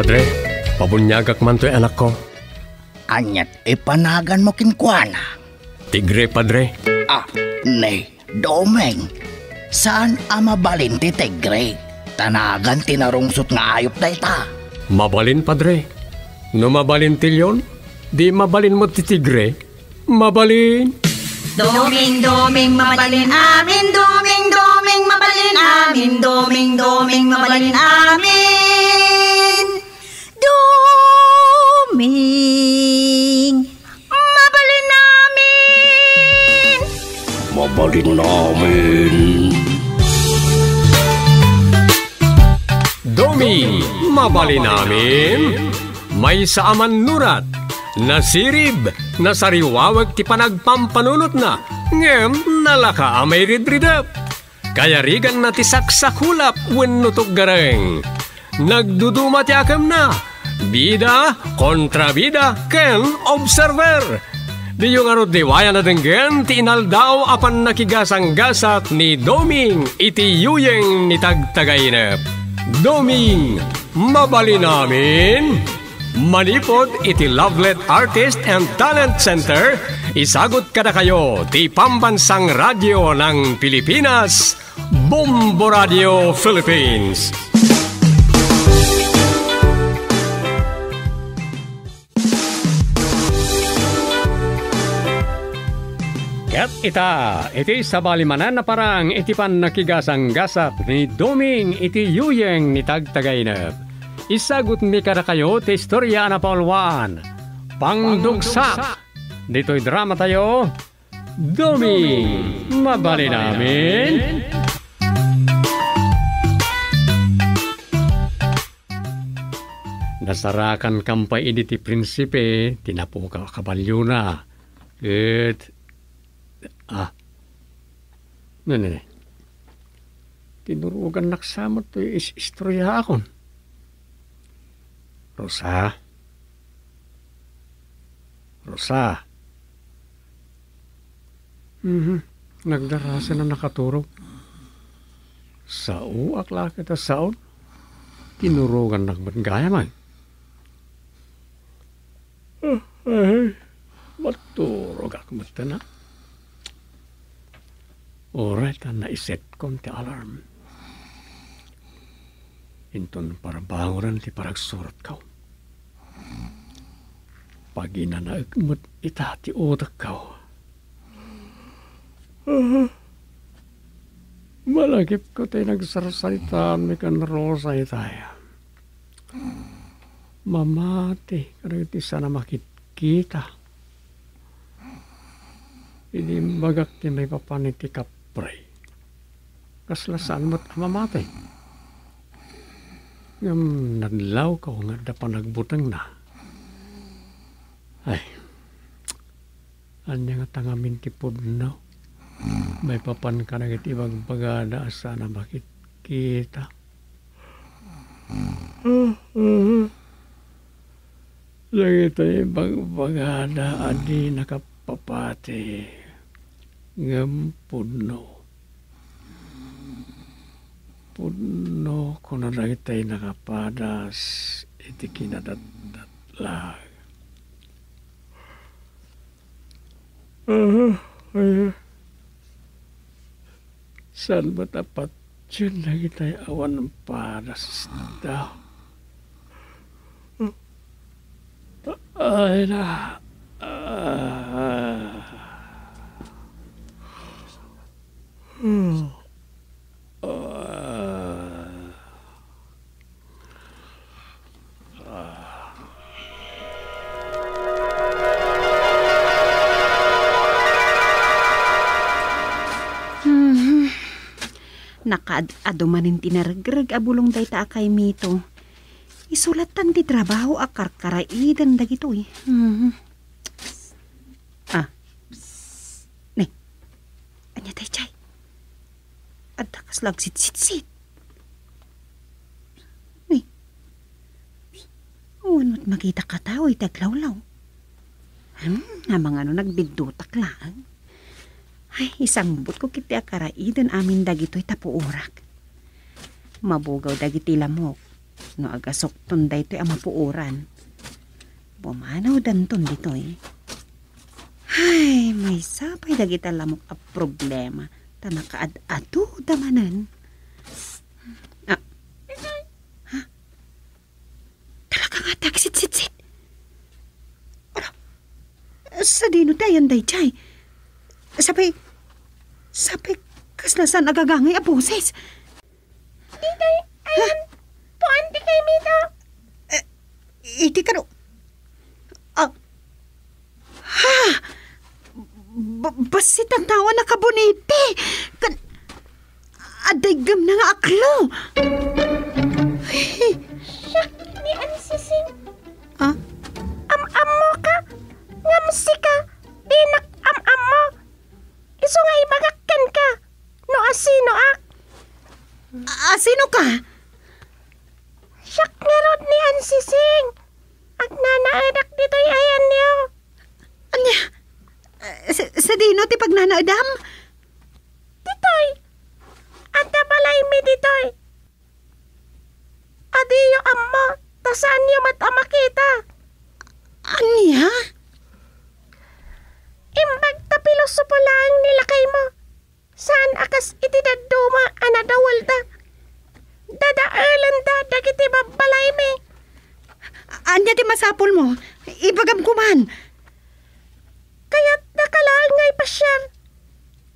Padre, pabunyagak man to'y anak ko. Anyat ipanagan mo kinkwana. Tigre, Padre. Nay, Domeng. Saan mabalin ti Tigre? Tanagan tinarungsot nga ayop na ita. Mabalin, Padre. No mabalin tilyon, di mabalin mo ti Tigre. Mabalin. Doming, doming, mabalin amin. Doming, doming, mabalin amin. Doming, doming, mabalin amin. Doming, mabalin namin. Mabalin namin. Doming, mabalin namin. May saaman nurat. Nasirib, nasariwawag ti panagpampanunot na. Ngem, nalaka amay ridridap. Kaya rigan na ti saksakulap wenno gareng. Nagduduma ti akam na. Bida, kontrabida, ken observer. Di yung diwaya na denggen ti inaldaw apan nakigasang-gasat ni Doming iti yuyeng ni tagtagainep. Doming, mabali namin. Manipod iti Lovelet Artist and Talent Center, isagot kada kayo ti Pambansang Radyo ng Pilipinas, Bombo Radio Philippines. Ket iti sabalimanan na parang iti pan nakigasang-gasat ni Doming iti yuyeng ni tagtagainep. Isagot mi kada kayo ti istorya na paulwaan. Pangdugsa. Dito'y drama tayo. Doming, mabali namin. Nasarakan kampay idi ti prinsipe, tinapo ka kabalyo na. Nene. Tinurugan naksamot to istorya akon. Rosa. Nagdarasa na nakaturog. Sao akla kita saon. Tinurugan nagbanggaya man. Maturog ako mata na. Alright, naiset ko ti alarm. Inton para banguran ti paragsurat ka. Pag inanaagmat ita ti utak ka. Malagip ko tayo nagsararsalitaan may kan Rosa itaya. Mamati, karang iti sana makikita. Hindi bagak ti may papaniti kapray. Kaslasaan mo't mamati. Ngam nadlaw ka nga da pa nagbutang na. Ay, anya nga tangamin ti pudno. May papan ka na itibang bagada sana bakit kita. Lagi tayo bagada adi nakapapati. Ngam pudno. Puno ko na lang tayo nakapadas iti kinadatlag. Saan ba tapat yun lagi tayo awan ng padas daw? Ay na. Nakaad-adumanin tinargrag abulong day ta akay mito. Isulatan ti trabaho akarkaraidan dagito eh. Ne. Anya tay chay. Adda kas lag sit. Ne. Unot makita ka tao itaglawlaw. Namang nagbindutak lang. Ay, isang but ko kiti akaraidan amin dagito'y tapuurak. Mabugaw dagiti lamok. No agasok tunday to'y amapuuran. Bumanaw danton dito'y. Ay, may sapay dagita lamok a problema. Ta nakaad-ato damanan. Ha? Talaga nga tagsit-sit-sit. Ano? Sa dino dayan day chay. Sapay kaslasan agagangay a boses. Diday, ayan. Puan di kay Mito. Iti ka no. Basit ang tawa na kabuniti. Adaygam na nga aklo. Siyak ni Ansising. Ha? Am-am mo ka. Ngamsi ka. Dinak am-am mo. Iso nga ibagakkan ka. No asino ak. Sino ka? Siyak nga rod ni Ansising. At nanaadak dito'y ayan niyo. Anya? Sa dino ti pagnanaadam? Ditoy. At nabalay mi ditoy. Adiyo ammo. Tasaan niyo matamakita. Anya? Imbag tapilosopo lang nilakay mo. Saan akas itidaduma anadawal da. Dadaalan da dagiti babalay mi. Anya ti masapol mo? Ibagam kuman. Kaya't nakalaan nga'y pasyar.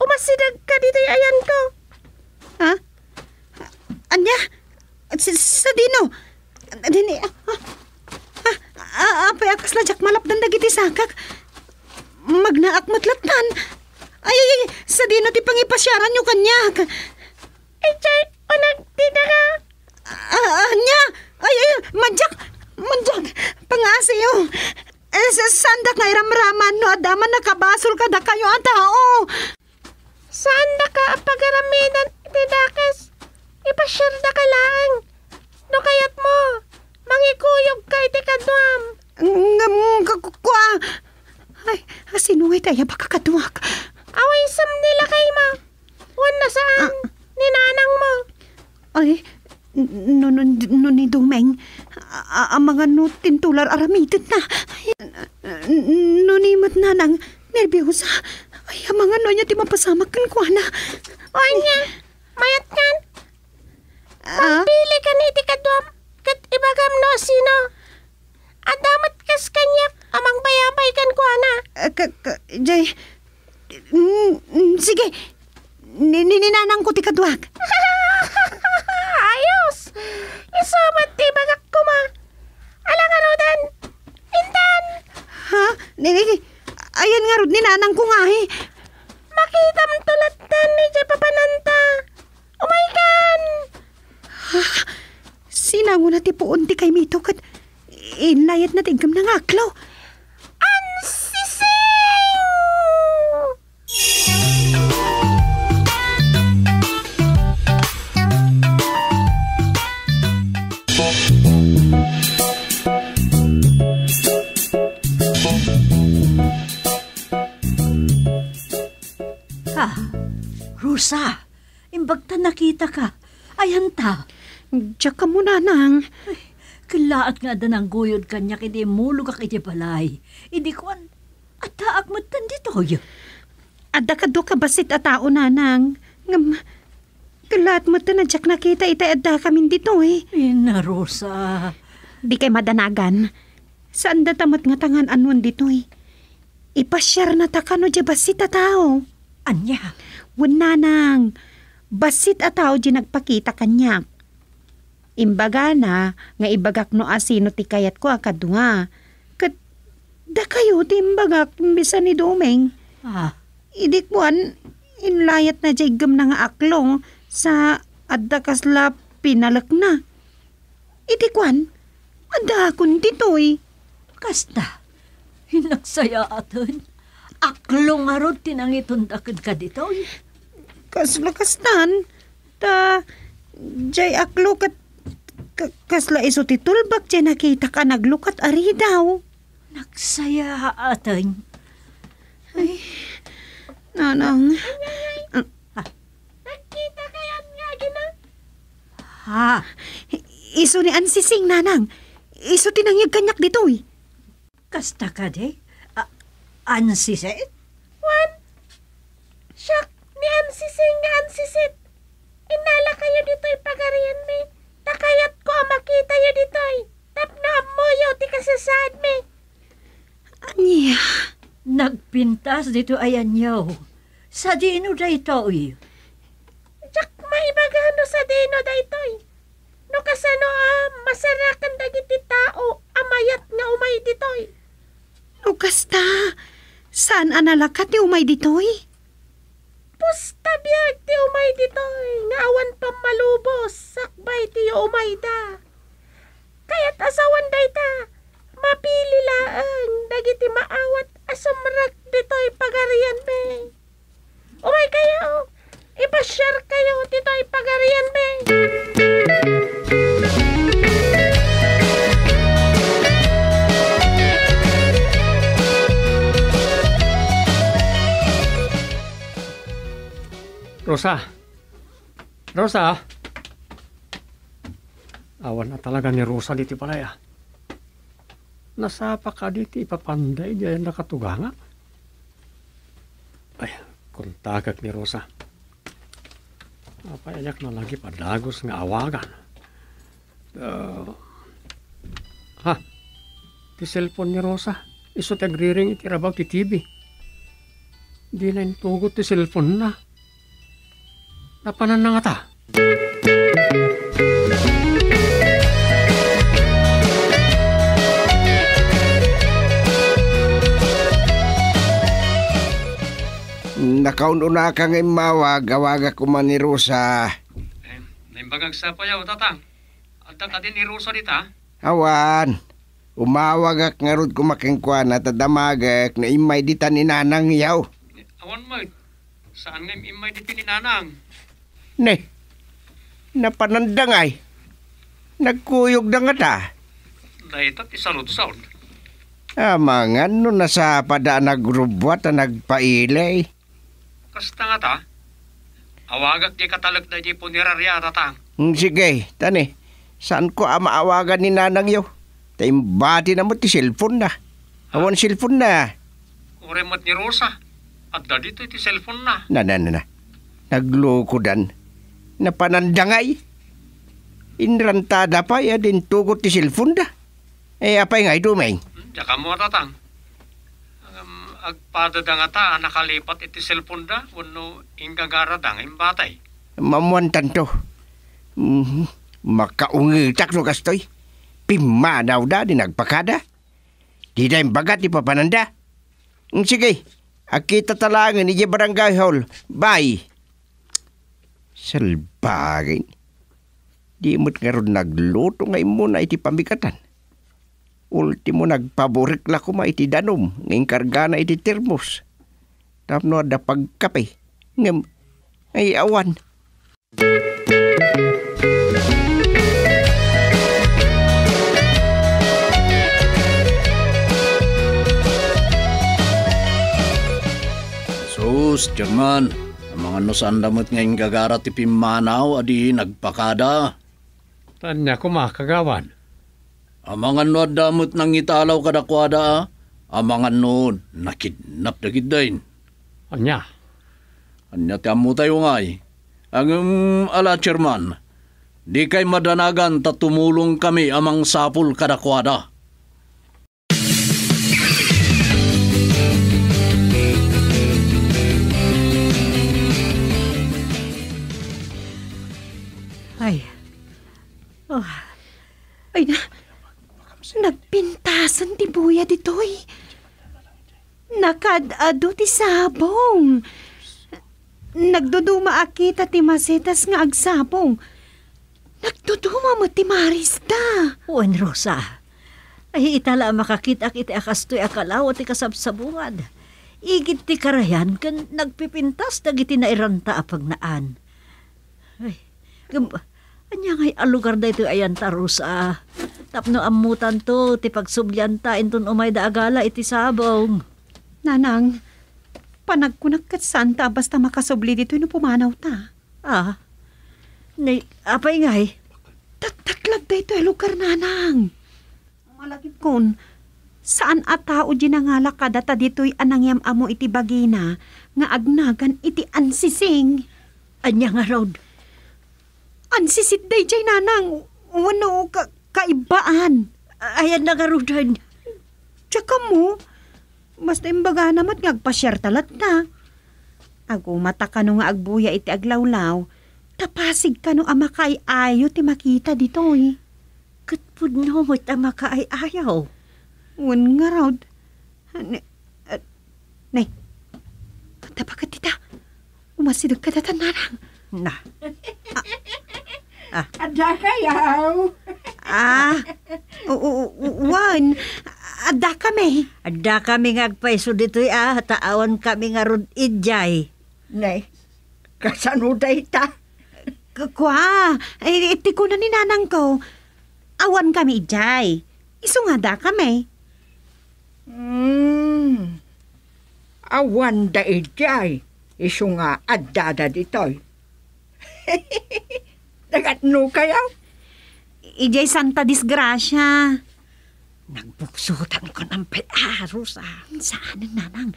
Umasidag ka dito'y ayan ko. Ha? Anya? Sa dino? Dini, apay akas na jak malapdan dagiti sakak. Magnaak matlatan. Ay, sa dino ti pangipasyaran nyo kanyak. Ay, chay, unag dita ka. Anya? Ay, manjak, pangasiyo. Sanda nga iramraman no adaman nakabasol ka da kayo ang tao. Saan na ka pagaraminan itidakes? Ipasyar na ka lang. No kayat mo, mangikuyog ka iti kadwam. Kwa. Ay, sinungay tayo baka kadwak. Away sam nila kay mo. Wan na saan, ninanang mo. Ay, no ni Dumeng, ang mga no tintular aramitit na. No ni matnanang, nervyosa. Ay, ang mga no niya ti mapasamakan ko na. O niya, mayat kan. Pagpili ka ni iti kadwam, kat ibagam no sino. Adamat kas kanyak, amang bayabay kan ko na. Jay, sige, ninanang ko ti kadwak. Ayos! Isumat di bagak ko ma. Alang arudan. Intan! Ha? Ayan nga rod, ninanang ko nga eh. Makitam tulatan ni Jay Papananta. Umaykan! Ha? Sinango na ti puon ti kay Mito kat inayat na tigam ng aklaw. Ansising! Rosa, imbagta nakita ka. Ayan ta. Diyak ka muna nang. Ay, kilaat nga da ng guyod kanya kiti mulog ka iti balay. Idi kuan, at taak mo tan dito. Adda ka do ka basit a tao nanang. Ngam, kilaat mo ta na diyak nakita ita adda kami dito eh. Ina, Rosa. Di kay madanagan. Saan da tamat nga tangan anuan dito eh. Ipasyar na ta kano di basit a tao. Anya? Wala nang. Basit a tao di nagpakita kanyak. Imbaga na, nga ibagak no asino ti kayat ko akadunga. Kat, da kayo ti imbagak bisa ni Domeng. Idikwan, inlayat na jaygam na nga aklong sa adda kasla pinalak na. Idikwan, adda akon ditoy. Kasta, hinagsaya atin. Aklong nga ron tinangitundakad ka dito. Kaslan, ta, jay aklo kat, kasla iso titulbak jay nakita ka naglukat ari daw. Nagsaya atin. Ay, nanang. Nakita kayan nga gina? Ha? Iso ni Ansising, nanang. Iso tinangyag kanyak ditoy. Kasta ka de? Ansiset? Wan, siyak ni Ansising nga Ansisit. Inala kayo dito'y pagarian mi. Takayat ko ang makita yo dito'y. Tapno amoyo ti kasasad mi. Anya? Nagpintas dito ayan yaw. Sa dino da ito Siyak maibagano sa dino da ito'y. No kasano masarakan dagiti tao amayat nga umay dito'y. O kasta, saan analakat ti umay ditoy? Pusta biyag ti umay dito'y. Nga awan pamalubos sakbay ti umay da. Kaya't asawan da ita. Mapili laang dagiti maawat asumrak dito'y pagarian me. Umay kayo. Ipasyar kayo dito'y pagarian me. Rosa! Rosa! Awan na talaga ni Rosa dito pala ya. Nasapa ka dito ipapanday diyan nakatuganga. Ay, kuntagak ni Rosa. Apayak na lagi padagos nga awagan. Ha? Ti cellphone ni Rosa. Iso tagriring itirabaw ti TV. Di na intugot ti cellphone na. Napanan na nga ta. Nakaununa ka ngay mawag ko man ni Rosa. Naimbagag sa payaw, tatang. Alta ka din ni Rosa dita. Awan, umawag nga rod kumakingkwan at adamagak na imay dita ni Nanang yaw. Awan mo, saan nga imay di pininanang? Ne, napanandangay. Nagkuyog da nga ta. Dahil ti salud-salud. Amangan no nasa pada nagrubwat at nagpailay. Kasta nga ta, awagak di katalag na di punirarya, tatang. Sige, tani, saan ko maawagan ni Nanang yaw? Taimbati na mo ti cellphone na. Awan cellphone na. Uremot ni Rosa, at da dito ti cellphone na. Na. Nagloko dan. Napanandangay. Inrantada pa ya din tugot ti cellphone da. Apay nga idumeng? Daka mo, tatang. Agpada da nga ta, nakalipat iti cellphone da, wano ingagara da nga imbatay. Mamuan tanto. Makaungitak no kastoy. Pimanaw da di nagpakada. Di da imbagat di papananda. Sige, akita talangan ni barangay hall. Bye. Salbagin. Di mo't nga ron nagluto ngay muna iti pamikatan. Ultimo nagpaborik la ko iti danom. Ngayong karga na iti termos. Tapno da pagkape. Ngam, ay awan. Sus, German. Ang mga nosandamot ngayong gagara ti Pimanaw adi nagpakada. Tanya ko makagawan. Ang mga no damot nang italaw kadakwada. Ang mga no nakidnap na gidain. Anya? Anya ti amo tayo ngay. Ang ala chairman, di kay madanagan tatumulong kami amang sapul kadakwada. Ay. Oh. Ay na, nagpintasan ti buya ditoy. Nakadado ti sabong. Nagduduma akita ti masetas nga agsabong. Nagduduma mo ti Marista. Uwan, Rosa. Ay itala makakita iti akastoy akalaw ti kasabsabungad. Igit ti karayan kan nagpipintas dagiti nairanta apag naan. Ay, anya ngay alugar da ito ayan ta, Rosa. Tapno amutan to, ti pagsubyanta inton umay da agala iti sabong. Nanang, panagkunagkat santa basta makasubli dito no pumanaw ta. Ah, apay ngay. Tatlag da ito lugar nanang. Malagip kon, saan atao ginangalakad at dito'y anangyam amo iti bagina nga agnagan iti ansising. Anya nga Rod. Ansisit day jay nanang, wano kaibaan. Ayan na nga Rodan. Tsaka mo, basta imbaga naman ngagpasyar talat na. Ago mata ka no nga agbuya iti aglawlaw, tapasig ka no ama kay ayo ti makita dito eh. Katpud no mo't ama ka ay ayaw. Wan nga Rod. Nay, tapakat tita. Umasidag ka datan narang. Na. Ada kayaw. Wan. Ada kami. Ada kami ngagpaiso dito'y taawan kami nga Rod ijay. Nay, kasanuday ta. Kwa, iti ko na ni nanang ko. Awan kami ijay. Isungada kami. Awan da ijay. Isu nga adada ditoy. Nagatno kayaw? Ijay Santa Disgrasya. Nagbuksutan ko ng pearos Saan ang nanang?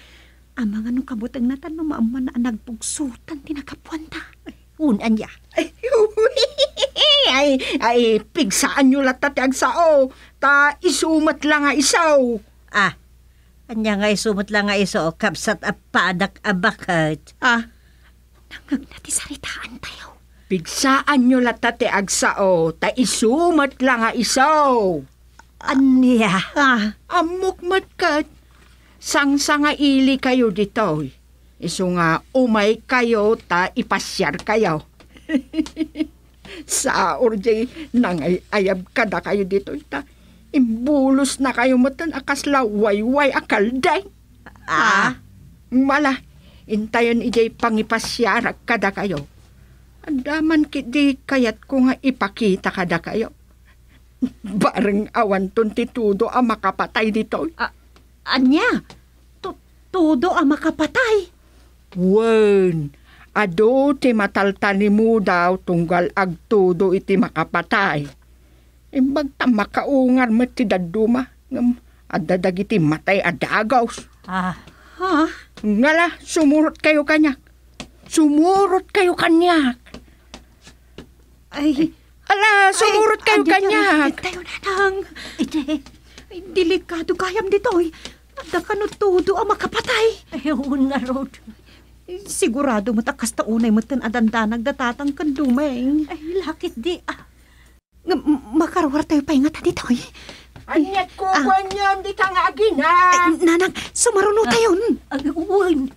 Ang mga nung kabutang natan no maaman na nagpugsutan tinakapuanta. Unan ya. Ay, pigsaan nyo latat ang sao. Ta isumat lang nga isaw. Anya nga isumot lang nga iso, kapsat apadak abakat. Nangag nati saritaan tayo. Pigsaan nyo latat ang sao. Ta isumat lang nga isaw. Anya? Amukmat kat. Sang nga ili kayo dito. Isu nga umay kayo ta ipasyar kayo. Sa orjay nangay ayab kada kayo dito ta. Imbulos na kayo matan akasla wayway akalday. Mala, intayon ijay pangipasyar kada kayo. Andaman kidi kayat ko nga ipakita kada kayo. Bareng awan tuntitudo ang makapatay dito. Anya? Todo ang makapatay? Wen, ado ti mataltani mo daw tunggal agtudo iti makapatay. Imbag ta makaungar mo ti daduma. Adadag iti matay adagaws. Ngala, sumurot kayo kanyak. Sumurot kayo kanyak. Ala, sumurot kayo kanyak. Tayo nanang. Delikado kayam dito eh. Ada ka no todo ang makapatay. Ayun nga Rod. Sigurado mo takas taunay mo tan adanda nagdatatang kandumeng. Ay, lakit di. Makarawar tayo paingatan dito eh. Anyat ko kanyam di ka nga agina. Nanang, sumaruno tayo. Agawin.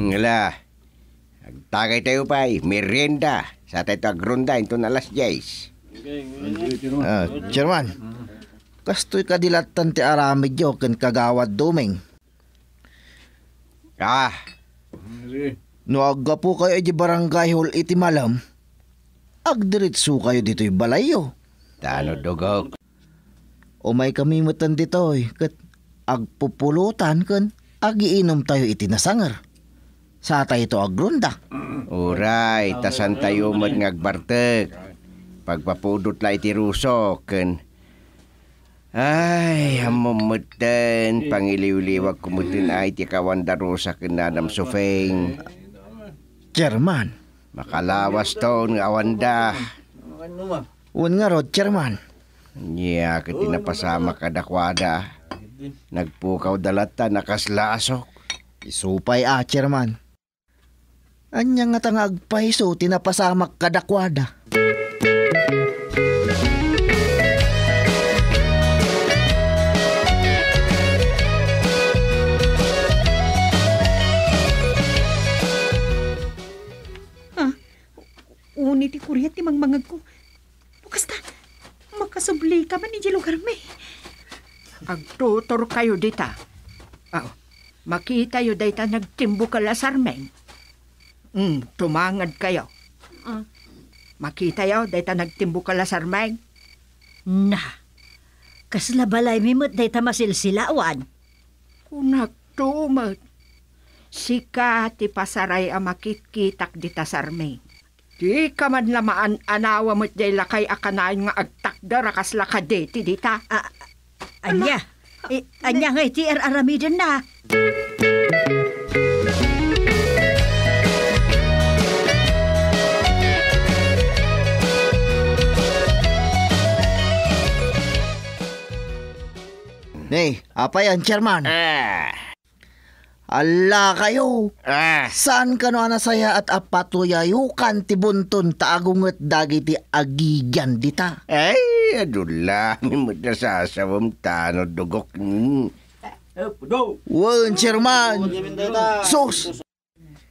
Ngala, agtagay tayo pa merienda sa tayo agronda ito na alas 10. Chairman, kastoy kadilatan ti aramid yo ken kagawad dumeng. No agga po kayo di barangay hall iti malam, agdiritso kayo dito'y balayo. Tano dugok. Umay kami mutan dito'y ket agpupulutan ken agiinom tayo iti nasangar. Sa tayo ito agronda. Uray, tasan tayo man ngagbartek. Pagpapudot la iti ruso ken ay hamumutan pangiliw-liwag kumutin ay ti kawanda rusa ken nanam sufeng. Chairman, Makalawas to ng awanda. un nga rod, Chairman. Niya kiti napasama kadakwada. Nagpukaw dalata nakaslasok. Isupay Chairman. Anya nga tangag paiso tinapasamak kadakwada. Unit ti kuryat ti mangmangag ko. Bukas na, makasubli ka man ni lugar may. Agtutor kayo dita. Makita yo dita nagtimbo ka lasarmeng. Tumangad kayo. Makita yaw, dahil ta nagtimbo ka lasarmay. Na, kasla balay mimot day tamasilsilawan. Kunak tumat. Sika ti pasaray a makitkitak di tasarmay. Di ka man lamaan anawa mo't day lakay akanayon nga agtakda rakas lakadeti di ta. Anya, anya nga iti aramidin na. Nay, apa yan, chairman? Ala kayo. Saan ka no anasaya at apatuyayukan ti bunton taagunget dagiti agigyan dita? Ay, adula. Mimot na sasawam tanod dugok. Wan, chairman. Sus!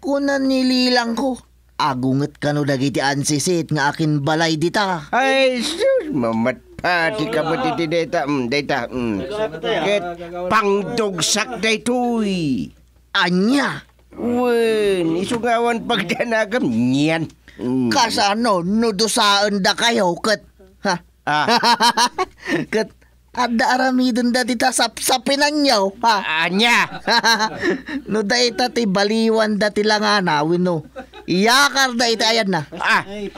Kunan nililang ko. Agunget ka no dagiti ansisit nga akin balay dita. Ay, sus! Mamatpati ka ba titi data? Data. Ket pangdugsak daytoy. Anya? Wen, isugawan pagdanagam niyan. Kasano, nudusaan da kayo, ket. Ha? Ket, ada aramidon da dita sapsapinan nyo, ha? Anya! No da ita ti baliwan da ti langanawin, no. Iyakar da ita ayan na. Ay.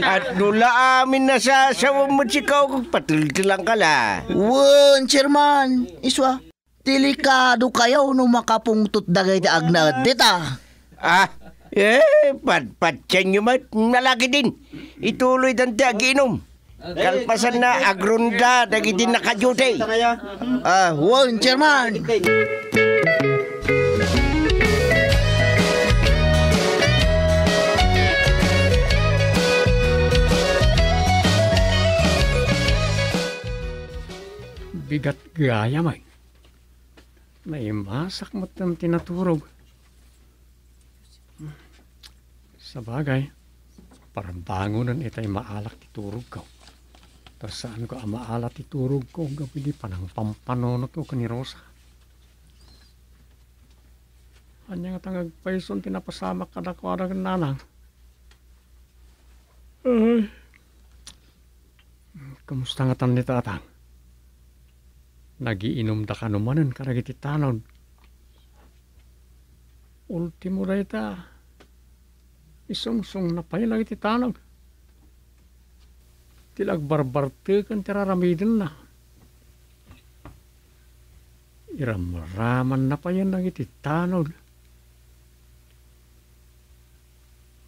At nula amin na sasawam mo sikaw kung patultilang ka la. Wan, chairman. Iswa, delikado kayo no makapungtot dagay ti agnaad dita. Patpatyan nyo mat, nalaki din. Ituloy dante aginom. Kalpasan na agrunda, dagiti nakadyute. Wan, chairman. Bigat gaya may. May masak mo tam tinaturog. Sa bagay, parang bangunan itay maalak titurog ko. Tapos saan ko maalat titurog ko, gawin di panang pampanonot ko ni Rosa. Anya nga tangag paison tinapasamak kada ko ada nanang. Kamusta nga tan ni tatang? Nagiinom da kanumanan karagiti tanod. Ultimo da ita. Isungsung na pailang iti tanod. Tilag barbarte kan tiraramidin na. Iramaraman na pa yan ng iti tanod.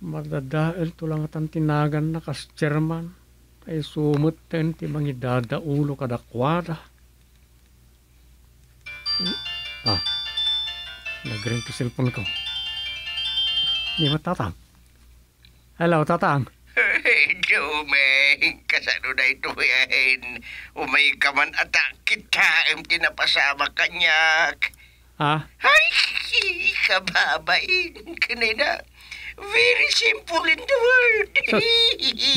Magdadael tulang atan tinagan na kas German. Ay sumut ten ti mangidada ulo kadakwada. Nag-ring to cellphone ko. Di ba tatang? Hello, tatang. Dumeng, kasano na ito yan? Umay ka man atak kita, tinapasama kanyak. Ha? Ay, kababain kanina. Very simple in the word.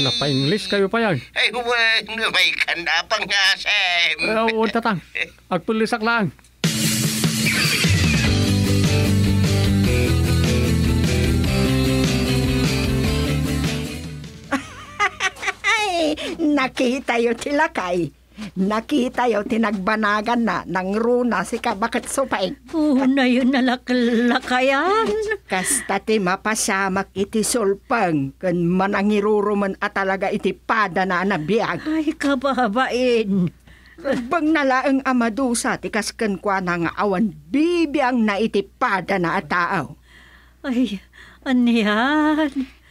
Napa-English kayo pa yan. Ay, may kanapang ngasem. Oo, tatang. Agpulisak lang. Nakita yo tilakay. Nakita yo tinagbanagan na ng runa si kabakat supay. Na yun nalaklakayan. Kasta ti mapasamak iti sulpang kan manangiruruman at talaga iti pada na nabiyag. Ay, kababain. Bang nalaang amadusa ti kasken kwa na nga awan bibiyang na iti pada na ataaw. Ay, aniyan.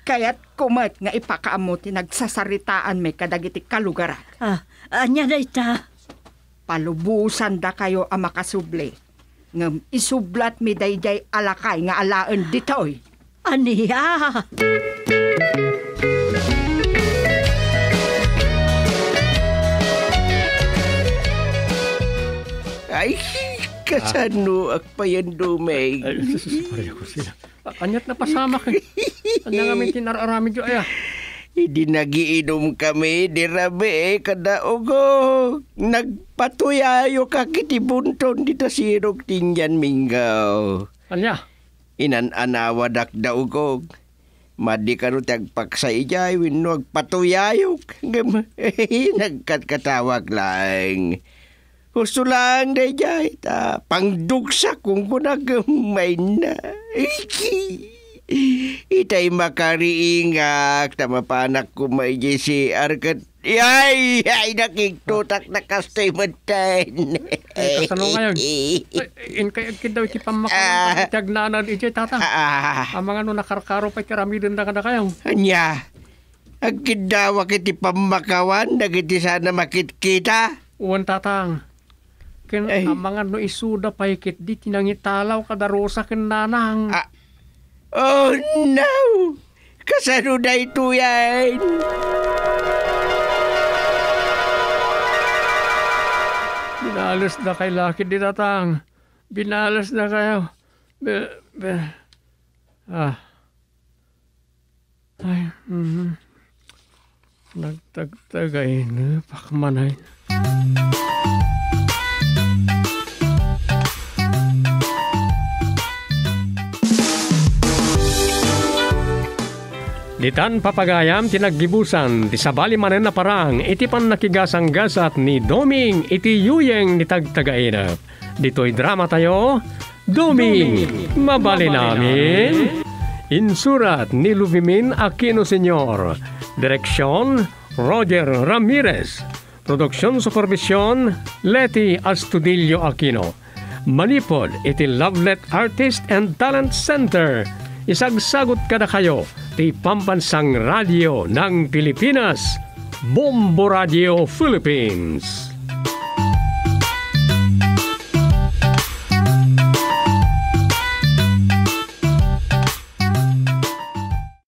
Kaya't kumat nga ipakaamo ti nagsasaritaan may kadagiti kalugaran. Anya na ita. Palubusan da kayo ang makasuble. Ngam isublat mi dayjay alakay nga alaan ditoy. Aniya. Ay, kasano akpayan dumeng. Ay, sorry ako sila. Anyat na pasama ka. Anya nga may tinararamid yun. Ay, Hindi nagiinom kami, di rabi kadaogo. Nagpatuyayo ka kiti bunton di tasirog tingyan minggaw. Anya? Inananawadak daugog. Madi ka rin tagpaksayjay, wino agpatuyayok. Nagkatkatawag lang. Gusto lang day jay, pangdugsa kung punagmay na. Itay makariingak, tamapanak ko may si Arkat. Ay, nakiktutak na kastoy matin. Kasano ngayon? In kaya daw ipamakalang tagnanan iti tatang. Ang mga nakarkaro pa karamidin na kayo. Anya, ang kidawa kiti pamakawan, nagiti sana makitkita. Uwan tatang. Ken ang mga isuda pa ikit di tinangitalaw kadarosa ken nanang. Oh no! Kasano na ito yan? Binalas na kay Laki di tatang. Binalas na kayo. Ay, nagtagtagay na pakmanay. Ditan papagayam tinaggibusan ti sabali manen na parang iti pan nakigasang gasat ni Doming iti yuyeng ni tagtagainap. Dito'y drama tayo, Doming, mabali namin. Insurat ni Luvimin Aquino Sr. Direksyon, Roger Ramirez. Produksyon supervisyon, Leti Astudillo Aquino. Manipod iti Lovelet Artist and Talent Center. Isagsagot kada kayo ti Pambansang Radio ng Pilipinas, Bombo Radio Philippines.